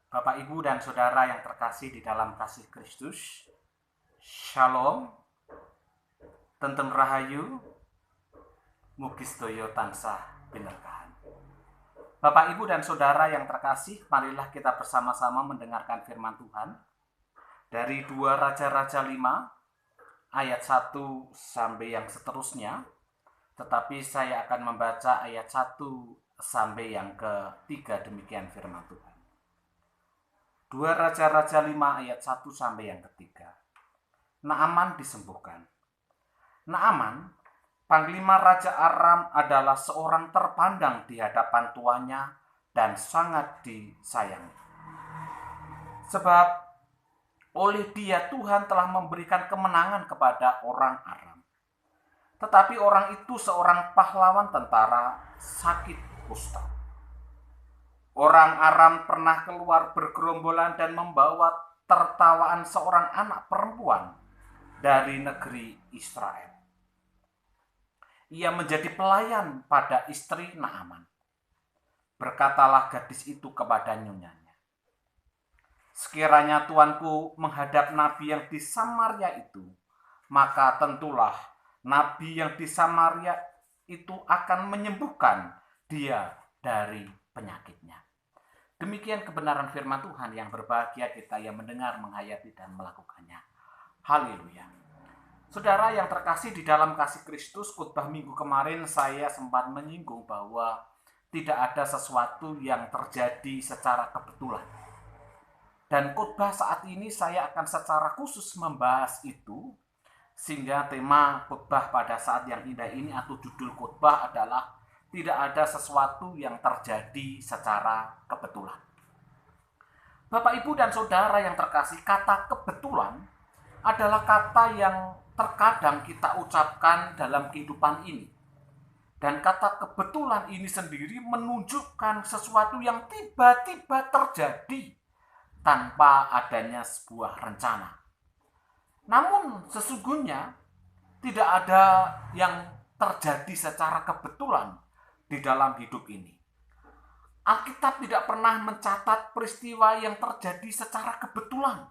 Bapak, Ibu, dan Saudara yang terkasih di dalam kasih Kristus, Shalom, Tenten Rahayu, Mugi sedaya tansah binerkahan. Bapak, Ibu, dan Saudara yang terkasih, marilah kita bersama-sama mendengarkan firman Tuhan dari 2 Raja-Raja 5 ayat 1 sampai yang seterusnya. Tetapi saya akan membaca ayat 1 sampai yang ketiga, demikian firman Tuhan. 2 Raja-Raja 5 ayat 1 sampai yang ketiga. Naaman disembuhkan. Naaman, panglima Raja Aram, adalah seorang terpandang di hadapan tuannya dan sangat disayangi. Sebab oleh dia Tuhan telah memberikan kemenangan kepada orang Aram. Tetapi orang itu seorang pahlawan tentara sakit kusta. Orang Aram pernah keluar bergerombolan dan membawa tertawaan seorang anak perempuan dari negeri Israel. Ia menjadi pelayan pada istri Naaman. Berkatalah gadis itu kepada nyonyanya, "Sekiranya tuanku menghadap nabi yang di Samaria itu, maka tentulah nabi yang di Samaria itu akan menyembuhkan dia dari penyakitnya." Demikian kebenaran firman Tuhan. Yang berbahagia kita yang mendengar, menghayati, dan melakukannya. Haleluya. Saudara yang terkasih di dalam kasih Kristus, khotbah minggu kemarin saya sempat menyinggung bahwa tidak ada sesuatu yang terjadi secara kebetulan. Dan khotbah saat ini saya akan secara khusus membahas itu, sehingga tema khotbah pada saat yang indah ini atau judul khotbah adalah tidak ada sesuatu yang terjadi secara kebetulan. Bapak, Ibu, dan Saudara yang terkasih, kata kebetulan adalah kata yang terkadang kita ucapkan dalam kehidupan ini. Dan kata kebetulan ini sendiri menunjukkan sesuatu yang tiba-tiba terjadi tanpa adanya sebuah rencana. Namun sesungguhnya tidak ada yang terjadi secara kebetulan di dalam hidup ini. Alkitab tidak pernah mencatat peristiwa yang terjadi secara kebetulan.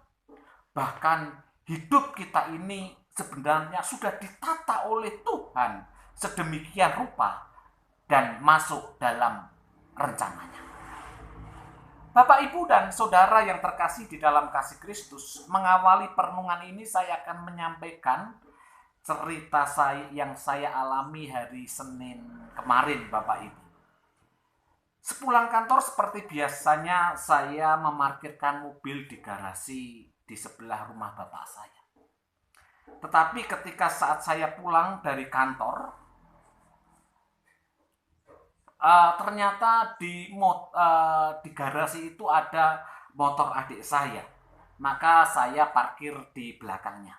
Bahkan hidup kita ini sebenarnya sudah ditata oleh Tuhan sedemikian rupa dan masuk dalam rencananya. Bapak, Ibu, dan Saudara yang terkasih di dalam kasih Kristus, mengawali perenungan ini saya akan menyampaikan cerita yang saya alami hari Senin kemarin, Bapak, Ibu. Sepulang kantor seperti biasanya saya memarkirkan mobil di garasi di sebelah rumah bapak saya. Tetapi ketika saat saya pulang dari kantor, ternyata di garasi itu ada motor adik saya. Maka saya parkir di belakangnya.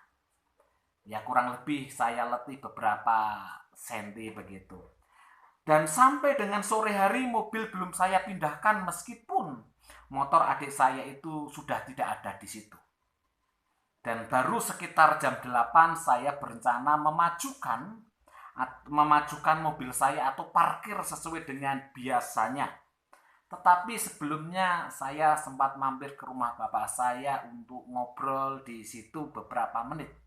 Ya kurang lebih saya letih beberapa senti begitu. Dan sampai dengan sore hari mobil belum saya pindahkan meskipun motor adik saya itu sudah tidak ada di situ. Dan baru sekitar jam 8 saya berencana memajukan mobil saya atau parkir sesuai dengan biasanya. Tetapi sebelumnya saya sempat mampir ke rumah bapak saya untuk ngobrol di situ beberapa menit.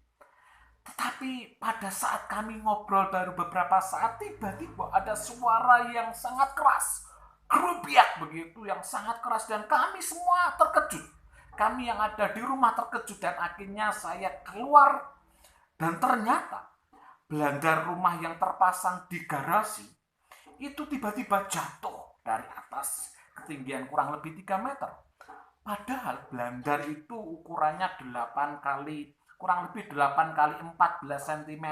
Tetapi pada saat kami ngobrol baru beberapa saat, tiba-tiba ada suara yang sangat keras, gerubiak begitu, yang sangat keras, dan kami semua terkejut. Kami yang ada di rumah terkejut, dan akhirnya saya keluar, dan ternyata belandar rumah yang terpasang di garasi itu tiba-tiba jatuh dari atas ketinggian kurang lebih 3 meter. Padahal belandar itu ukurannya kurang lebih 8 kali 14 cm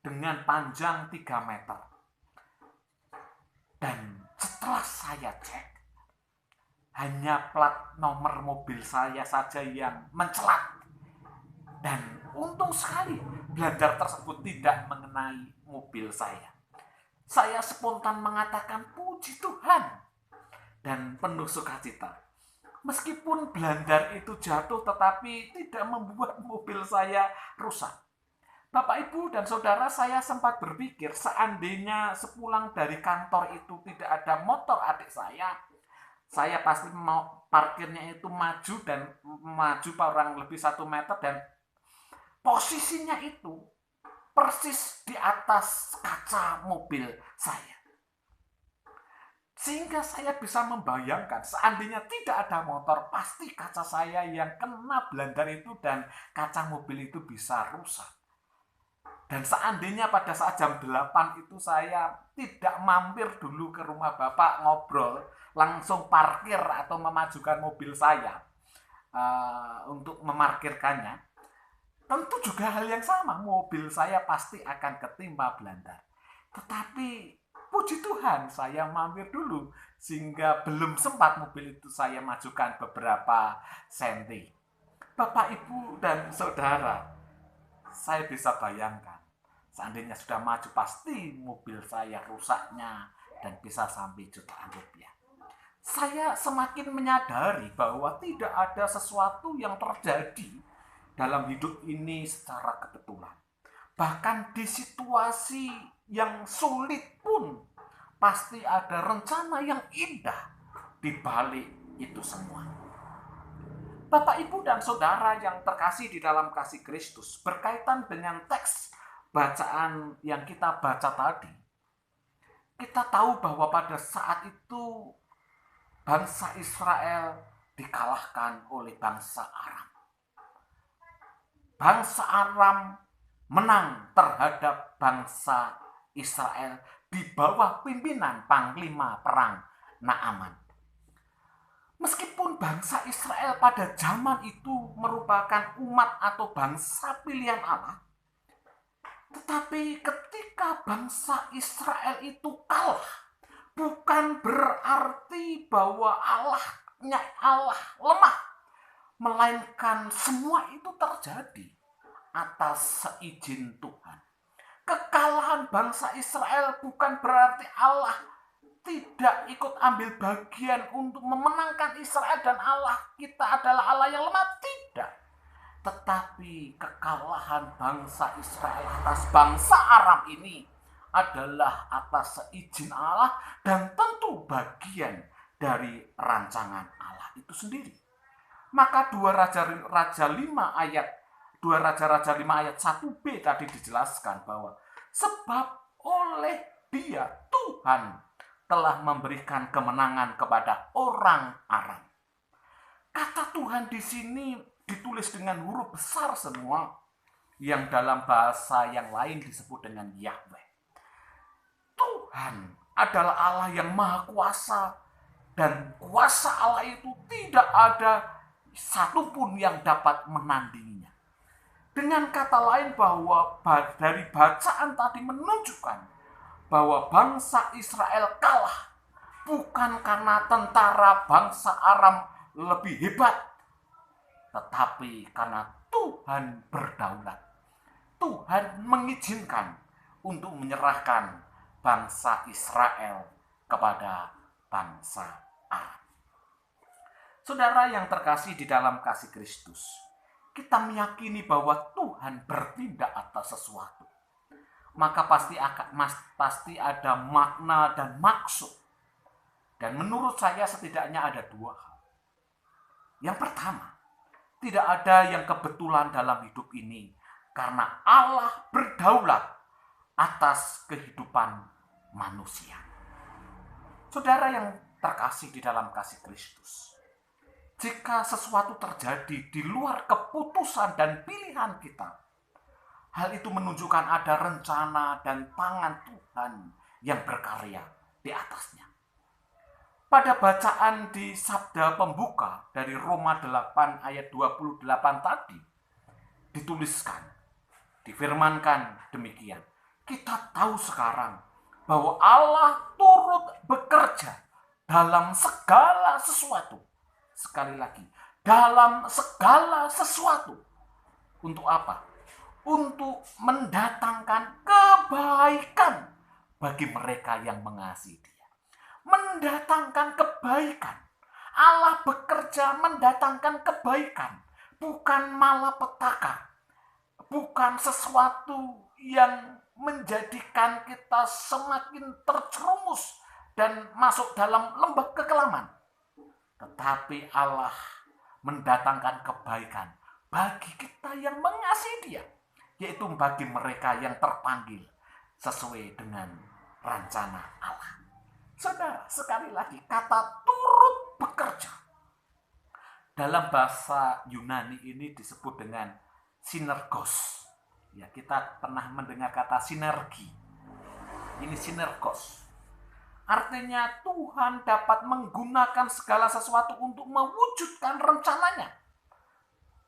dengan panjang 3 meter. Dan setelah saya cek, hanya plat nomor mobil saya saja yang mencelat. Dan untung sekali belandar tersebut tidak mengenai mobil saya. Saya spontan mengatakan puji Tuhan dan penuh sukacita. Meskipun belandar itu jatuh, tetapi tidak membuat mobil saya rusak. Bapak, Ibu, dan Saudara, saya sempat berpikir seandainya sepulang dari kantor itu tidak ada motor adik saya Saya pasti mau parkirnya itu maju dan maju kurang lebih 1 meter, dan posisinya itu persis di atas kaca mobil saya. Sehingga saya bisa membayangkan seandainya tidak ada motor, pasti kaca saya yang kena blandar itu dan kaca mobil itu bisa rusak. Dan seandainya pada saat jam 8 itu saya tidak mampir dulu ke rumah Bapak ngobrol, langsung parkir atau memajukan mobil saya untuk memarkirkannya, tentu juga hal yang sama, mobil saya pasti akan ketimpa blandar. Tetapi puji Tuhan, saya mampir dulu sehingga belum sempat mobil itu saya majukan beberapa senti. Bapak, Ibu, dan Saudara, saya bisa bayangkan seandainya sudah maju pasti mobil saya rusaknya dan bisa sampai jutaan rupiah. Saya semakin menyadari bahwa tidak ada sesuatu yang terjadi dalam hidup ini secara kebetulan. Bahkan di situasi yang sulit pun pasti ada rencana yang indah di balik itu semua. Bapak, Ibu, dan Saudara yang terkasih di dalam kasih Kristus, berkaitan dengan teks bacaan yang kita baca tadi, kita tahu bahwa pada saat itu bangsa Israel dikalahkan oleh bangsa Aram. Bangsa Aram menang terhadap bangsa Israel di bawah pimpinan panglima perang Naaman. Meskipun bangsa Israel pada zaman itu merupakan umat atau bangsa pilihan Allah, tetapi ketika bangsa Israel itu kalah, bukan berarti bahwa Allah lemah, melainkan semua itu terjadi atas seizin Tuhan. Kekalahan bangsa Israel bukan berarti Allah tidak ikut ambil bagian untuk memenangkan Israel dan Allah kita adalah Allah yang lemah, tidak. Tetapi kekalahan bangsa Israel atas bangsa Aram ini adalah atas seizin Allah dan tentu bagian dari rancangan Allah itu sendiri. Maka 2 Raja 5 ayat 1b tadi dijelaskan bahwa sebab oleh Dia Tuhan telah memberikan kemenangan kepada orang Aram. Kata Tuhan di sini ditulis dengan huruf besar semua, yang dalam bahasa yang lain disebut dengan Yahweh. Tuhan adalah Allah yang maha kuasa, dan kuasa Allah itu tidak ada satupun yang dapat menandinginya. Dengan kata lain, bahwa dari bacaan tadi menunjukkan bahwa bangsa Israel kalah bukan karena tentara bangsa Aram lebih hebat, tetapi karena Tuhan berdaulat. Tuhan mengizinkan untuk menyerahkan bangsa Israel kepada bangsa Aram. Saudara yang terkasih di dalam kasih Kristus, kita meyakini bahwa Tuhan bertindak atas sesuatu, maka pasti ada makna dan maksud. Dan menurut saya setidaknya ada 2 hal. Yang pertama, tidak ada yang kebetulan dalam hidup ini, karena Allah berdaulat atas kehidupan manusia. Saudara yang terkasih di dalam kasih Kristus, jika sesuatu terjadi di luar keputusan dan pilihan kita, hal itu menunjukkan ada rencana dan tangan Tuhan yang berkarya di atasnya. Pada bacaan di sabda pembuka dari Roma 8 ayat 28 tadi, dituliskan, difirmankan demikian. Kita tahu sekarang bahwa Allah turut bekerja dalam segala sesuatu. Sekali lagi, dalam segala sesuatu. Untuk apa? Untuk mendatangkan kebaikan bagi mereka yang mengasihi Dia. Mendatangkan kebaikan. Allah bekerja mendatangkan kebaikan, bukan malapetaka, bukan sesuatu yang menjadikan kita semakin terjerumus dan masuk dalam lembah kekelaman. tetapi Allah mendatangkan kebaikan bagi kita yang mengasihi Dia, yaitu bagi mereka yang terpanggil sesuai dengan rencana Allah. Saudara, sekali lagi kata turut bekerja dalam bahasa Yunani ini disebut dengan sinergos. Ya, kita pernah mendengar kata sinergi. Ini sinergos. Artinya Tuhan dapat menggunakan segala sesuatu untuk mewujudkan rencananya.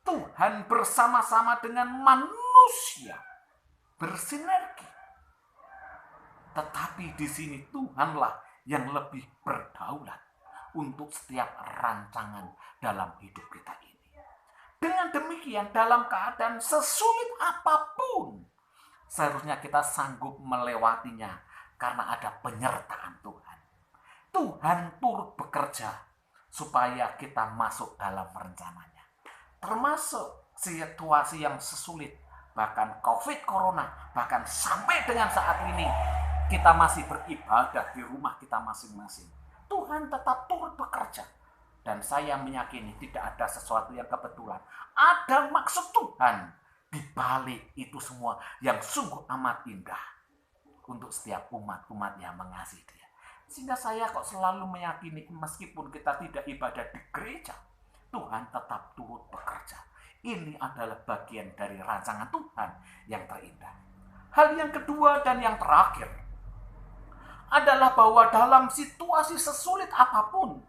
Tuhan bersama-sama dengan manusia bersinergi. Tetapi di sini Tuhanlah yang lebih berdaulat untuk setiap rancangan dalam hidup kita ini. Dengan demikian, dalam keadaan sesulit apapun, seharusnya kita sanggup melewatinya karena ada penyertaan Tuhan. Tuhan turut bekerja supaya kita masuk dalam rencananya. Termasuk situasi yang sesulit, bahkan COVID Corona, bahkan sampai dengan saat ini, kita masih beribadah di rumah kita masing-masing. Tuhan tetap turut bekerja. Dan saya meyakini tidak ada sesuatu yang kebetulan. Ada maksud Tuhan di balik itu semua yang sungguh amat indah untuk setiap umat-umat yang mengasihi Dia. Sehingga saya kok selalu meyakini meskipun kita tidak ibadah di gereja, Tuhan tetap turut bekerja. Ini adalah bagian dari rancangan Tuhan yang terindah. Hal yang kedua dan yang terakhir adalah bahwa dalam situasi sesulit apapun,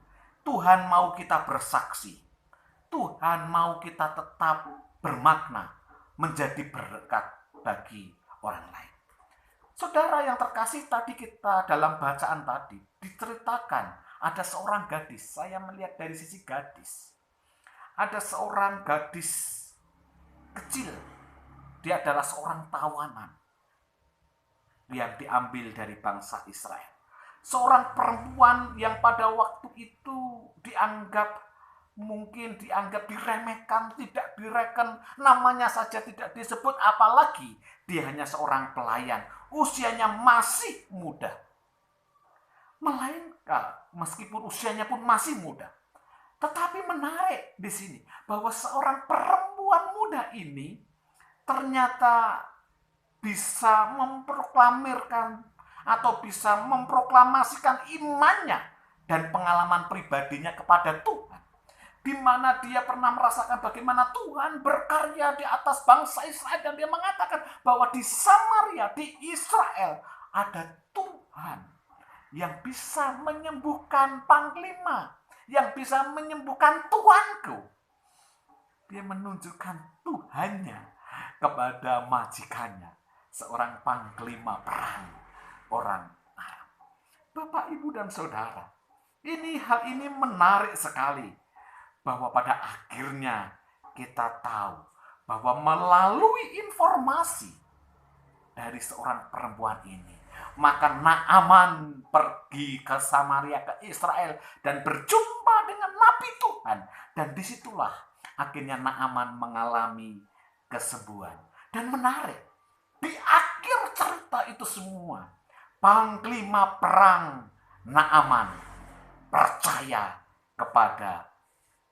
Tuhan mau kita bersaksi. Tuhan mau kita tetap bermakna, menjadi berkat bagi orang lain. Saudara yang terkasih, tadi kita dalam bacaan tadi diceritakan ada seorang gadis. Saya melihat dari sisi gadis. Ada seorang gadis kecil. Dia adalah seorang tawanan yang diambil dari bangsa Israel. Seorang perempuan yang pada waktu itu dianggap diremehkan, tidak direken, namanya saja tidak disebut, apalagi dia hanya seorang pelayan, usianya masih muda. Melainkan meskipun usianya pun masih muda, tetapi menarik di sini bahwa seorang perempuan muda ini ternyata bisa memproklamirkan atau bisa memproklamasikan imannya dan pengalaman pribadinya kepada Tuhan, di mana dia pernah merasakan bagaimana Tuhan berkarya di atas bangsa Israel, dan dia mengatakan bahwa di Samaria, di Israel, ada Tuhan yang bisa menyembuhkan panglima, yang bisa menyembuhkan tuanku. Dia menunjukkan Tuhannya kepada majikannya, seorang panglima perang orang Arab. Bapak, Ibu, dan Saudara, hal ini menarik sekali, bahwa pada akhirnya kita tahu bahwa melalui informasi dari seorang perempuan ini, maka Naaman pergi ke Samaria, ke Israel, dan berjumpa dengan Nabi Tuhan. Dan disitulah akhirnya Naaman mengalami kesembuhan. Dan menarik, di akhir cerita itu semua, panglima perang Naaman percaya kepada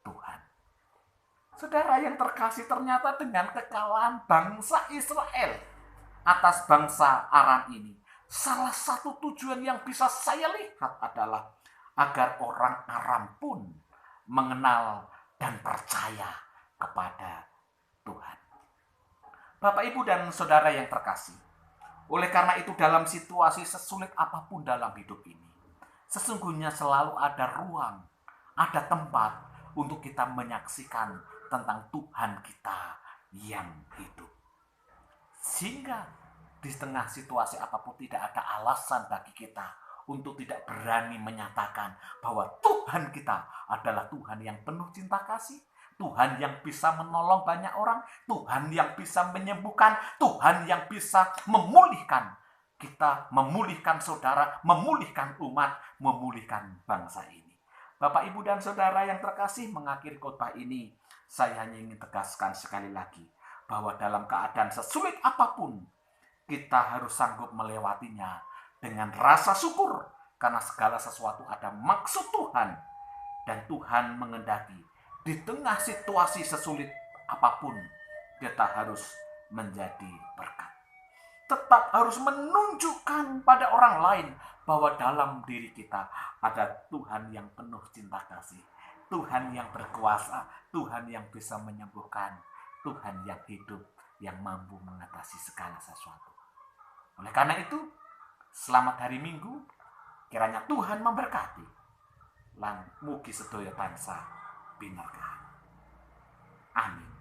Tuhan. Saudara yang terkasih, ternyata dengan kekalahan bangsa Israel atas bangsa Aram ini, salah satu tujuan yang bisa saya lihat adalah agar orang Aram pun mengenal dan percaya kepada Tuhan. Bapak, Ibu, dan Saudara yang terkasih, oleh karena itu dalam situasi sesulit apapun dalam hidup ini, sesungguhnya selalu ada ruang, ada tempat untuk kita menyaksikan tentang Tuhan kita yang hidup. Sehingga di tengah situasi apapun tidak ada alasan bagi kita untuk tidak berani menyatakan bahwa Tuhan kita adalah Tuhan yang penuh cinta kasih, Tuhan yang bisa menolong banyak orang, Tuhan yang bisa menyembuhkan, Tuhan yang bisa memulihkan kita, memulihkan saudara, memulihkan umat, memulihkan bangsa ini. Bapak, Ibu, dan Saudara yang terkasih, mengakhiri khotbah ini, saya hanya ingin tegaskan sekali lagi bahwa dalam keadaan sesulit apapun, kita harus sanggup melewatinya dengan rasa syukur, karena segala sesuatu ada maksud Tuhan Dan Tuhan mengendaki di tengah situasi sesulit apapun kita harus menjadi berkat. Tetap harus menunjukkan pada orang lain bahwa dalam diri kita ada Tuhan yang penuh cinta kasih, Tuhan yang berkuasa, Tuhan yang bisa menyembuhkan, Tuhan yang hidup, yang mampu mengatasi segala sesuatu. Oleh karena itu, selamat hari Minggu, kiranya Tuhan memberkati. Lan mugi sedaya tansah binerkahan. Amin.